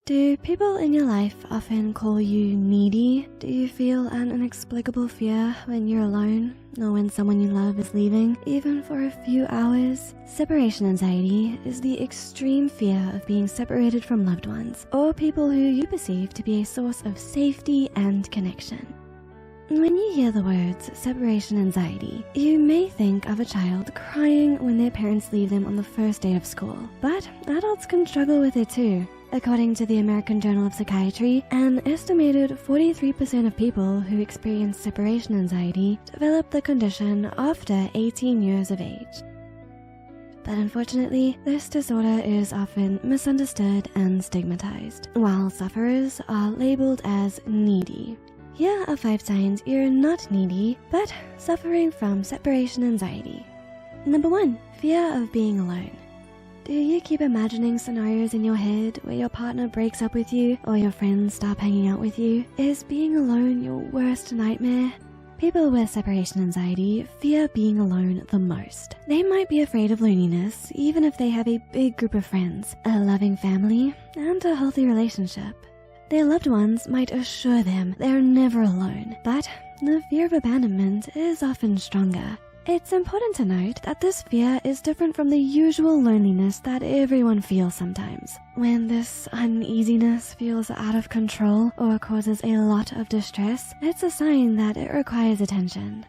Do people in your life often call you needy? Do you feel an inexplicable fear when you're alone or when someone you love is leaving, even for a few hours? Separation anxiety is the extreme fear of being separated from loved ones or people who you perceive to be a source of safety and connection. When you hear the words separation anxiety, you may think of a child crying when their parents leave them on the first day of school, but adults can struggle with it too. According to the American Journal of Psychiatry, an estimated 43% of people who experience separation anxiety develop the condition after 18 years of age. But unfortunately, this disorder is often misunderstood and stigmatized, while sufferers are labeled as needy. Here are 5 signs you're not needy, but suffering from separation anxiety. Number 1, fear of being alone. Do you keep imagining scenarios in your head where your partner breaks up with you or your friends stop hanging out with you? Is being alone your worst nightmare? People with separation anxiety fear being alone the most. They might be afraid of loneliness even if they have a big group of friends, a loving family, and a healthy relationship. Their loved ones might assure them they're never alone, but the fear of abandonment is often stronger. It's important to note that this fear is different from the usual loneliness that everyone feels sometimes. When this uneasiness feels out of control or causes a lot of distress, it's a sign that it requires attention.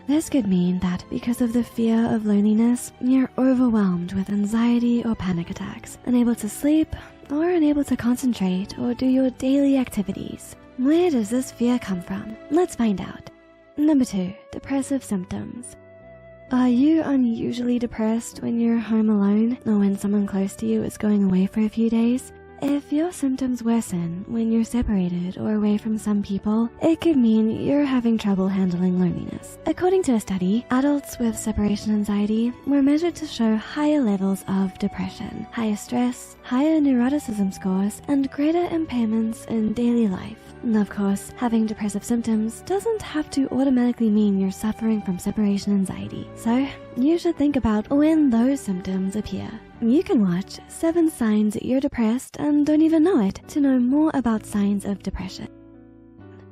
This could mean that because of the fear of loneliness, you're overwhelmed with anxiety or panic attacks, unable to sleep, or unable to concentrate or do your daily activities. Where does this fear come from? Let's find out. Number 2, depressive symptoms. Are you unusually depressed when you're home alone or when someone close to you is going away for a few days? If your symptoms worsen when you're separated or away from some people, it could mean you're having trouble handling loneliness. According to a study, adults with separation anxiety were measured to show higher levels of depression, higher stress, higher neuroticism scores, and greater impairments in daily life. And of course, having depressive symptoms doesn't have to automatically mean you're suffering from separation anxiety. So you should think about when those symptoms appear. You can watch 7 signs you're depressed and don't even know it to know more about signs of depression.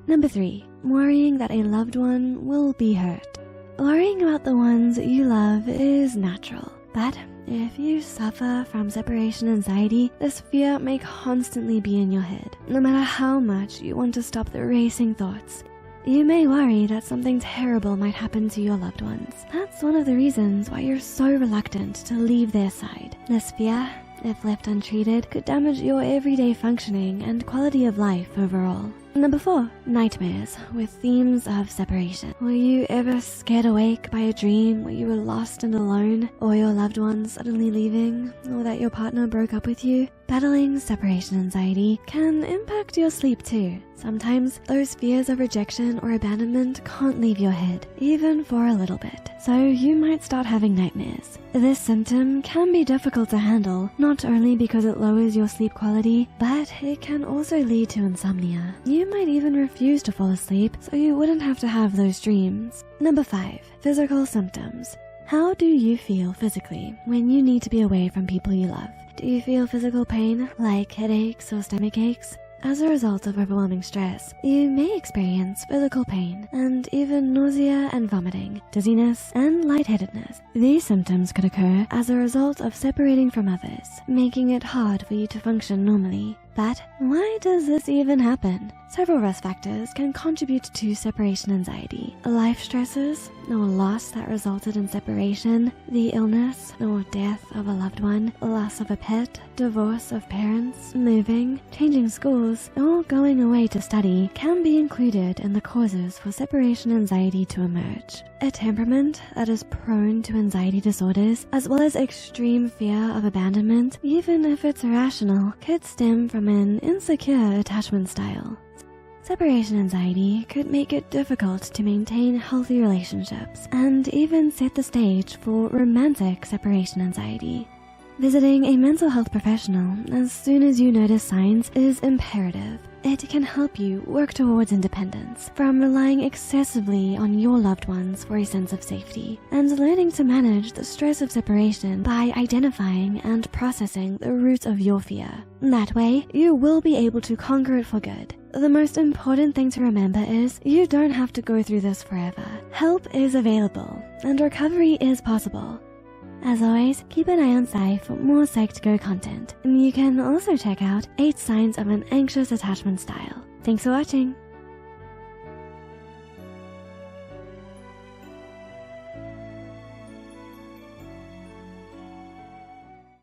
Number 3, worrying that a loved one will be hurt. Worrying about the ones you love is natural, but if you suffer from separation anxiety, this fear may constantly be in your head, no matter how much you want to stop the racing thoughts. You may worry that something terrible might happen to your loved ones. That's one of the reasons why you're so reluctant to leave their side. This fear, if left untreated, could damage your everyday functioning and quality of life overall. Number 4, nightmares with themes of separation. Were you ever scared awake by a dream where you were lost and alone, or your loved ones suddenly leaving, or that your partner broke up with you? Battling separation anxiety can impact your sleep too. Sometimes those fears of rejection or abandonment can't leave your head, even for a little bit. So you might start having nightmares. This symptom can be difficult to handle, not only because it lowers your sleep quality, but it can also lead to insomnia. You might even refuse to fall asleep so you wouldn't have to have those dreams. Number 5, physical symptoms. How do you feel physically when you need to be away from people you love? Do you feel physical pain, like headaches or stomach aches? As a result of overwhelming stress, you may experience physical pain and even nausea and vomiting, dizziness, and lightheadedness. These symptoms could occur as a result of separating from others, making it hard for you to function normally. But why does this even happen? Several risk factors can contribute to separation anxiety. Life stresses or loss that resulted in separation, the illness or death of a loved one, loss of a pet, divorce of parents, moving, changing schools, or going away to study can be included in the causes for separation anxiety to emerge. A temperament that is prone to anxiety disorders, as well as extreme fear of abandonment, even if it's irrational, could stem from an insecure attachment style. Separation anxiety could make it difficult to maintain healthy relationships and even set the stage for romantic separation anxiety. Visiting a mental health professional as soon as you notice signs is imperative. It can help you work towards independence from relying excessively on your loved ones for a sense of safety, and learning to manage the stress of separation by identifying and processing the roots of your fear. That way, you will be able to conquer it for good. The most important thing to remember is you don't have to go through this forever. Help is available, and recovery is possible. As always, keep an eye on Psy for more Psych2Go content, and you can also check out 8 signs of an anxious attachment style. Thanks for watching!